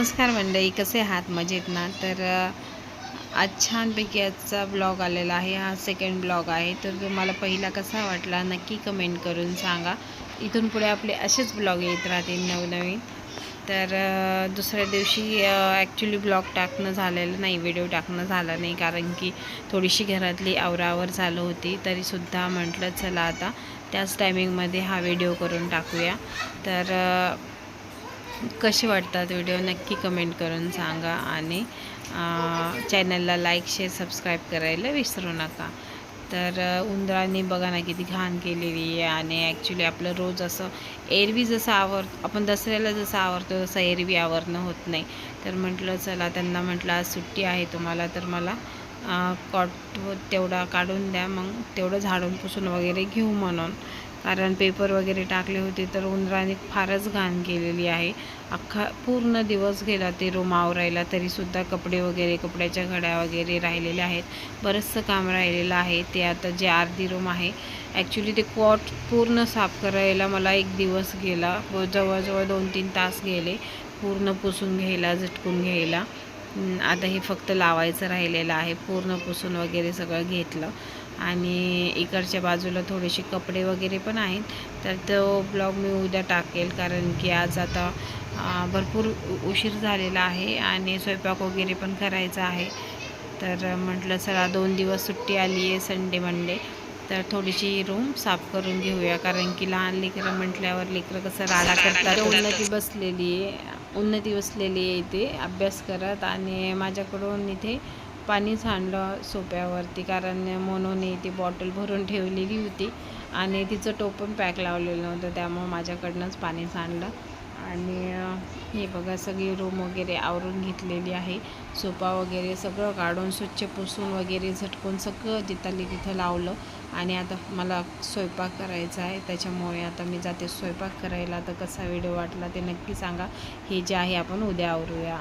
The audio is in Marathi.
नमस्कार मंडळी, कसे आहात? मजेत ना? तर आज छानपैकी आजचा ब्लॉग आलेला आहे. हा सेकंड ब्लॉग आहे. तर तुम्हाला पहिला कसा वाटला नक्की कमेंट करून सांगा. इथून पुढे आपले असेच ब्लॉग येत राहतील नवनवीन. तर दुसऱ्या दिवशी ॲक्च्युली ब्लॉग टाकणं झालेलं नाही, व्हिडिओ टाकणं झालं नाही, कारण की थोडीशी घरातली आवराआवर चालू होती. तरीसुद्धा म्हटलं चला आता त्याच टायमिंगमध्ये हा व्हिडिओ करून टाकूया. तर कसे वाटतात व्हिडिओ नक्की कमेंट करून सांगा आणि चॅनलला लाईक शेअर सबस्क्राईब करायला विसरू नका. तर उंदरांनी बघा ना किती घाण केलेली आहे. आणि ॲक्च्युली आपलं रोज असं एरवी जसं आपण दसऱ्याला जसं आवरतो तसं एरवी आवरणं होत नाही. तर म्हटलं चला त्यांना म्हटलं आज सुट्टी आहे तुम्हाला, तर मला कॉट तेवढा काढून द्या, मग तेवढं झाडून पुसून वगैरे घेऊ म्हणून. कारण पेपर वगैरे टाकले होते तर उंदराने फारच घाण केलेली आहे. अख्खा पूर्ण दिवस गेला ते रूम आवरायला, तरीसुद्धा कपडे वगैरे, कपड्याच्या घड्या वगैरे राहिलेल्या आहेत. बरंचसं काम राहिलेलं आहे. ते आता जे अर्धी रूम आहे, ॲक्च्युली ते कॉट पूर्ण साफ करायला मला 1 दिवस गेला. जवळजवळ 2-3 तास गेले पूर्ण पुसून घ्यायला, झटकून घ्यायला. आता हे फक्त लावायचं राहिलेलं आहे. पूर्ण पुसून वगैरे सगळं घेतलं. आणि इकडच्या बाजूला थोडेसे कपडे वगैरे पण आहेत. तर तो ब्लॉग मी उद्या टाकेल, कारण की आज आता भरपूर उशीर झालेला आहे आणि स्वयंपाक वगैरे पण करायचा आहे. तर म्हटलं चला 2 दिवस सुट्टी आली आहे, संडे मंडे, तर थोडीशी रूम साफ करून घेऊया. कारण की लहान लेकरं म्हटल्यावर लेकरं कसं राडा करतात. उन्नती बसलेली आहे इथे अभ्यास करत, आणि माझ्याकडून इथे पाणी सांडलं सोप्यावरती, कारण मोनोने ती बॉटल भरून ठेवलेली होती आणि तिचं टोपण पॅक लावलेलं नव्हतं, त्यामुळं माझ्याकडनंच पाणी सांडलं. आणि हे बघा सगळी रूम वगैरे आवरून घेतलेली आहे. सोफा वगैरे सगळं काढून स्वच्छ पुसून वगैरे झटकून सगळं जिथली तिथं लावलं. आणि आता मला स्वयंपाक करायचा आहे, त्याच्यामुळे आता मी जाते स्वयंपाक करायला. तर कसा व्हिडिओ वाटला ते नक्की सांगा. हे जे आहे आपण उद्या आवरूया.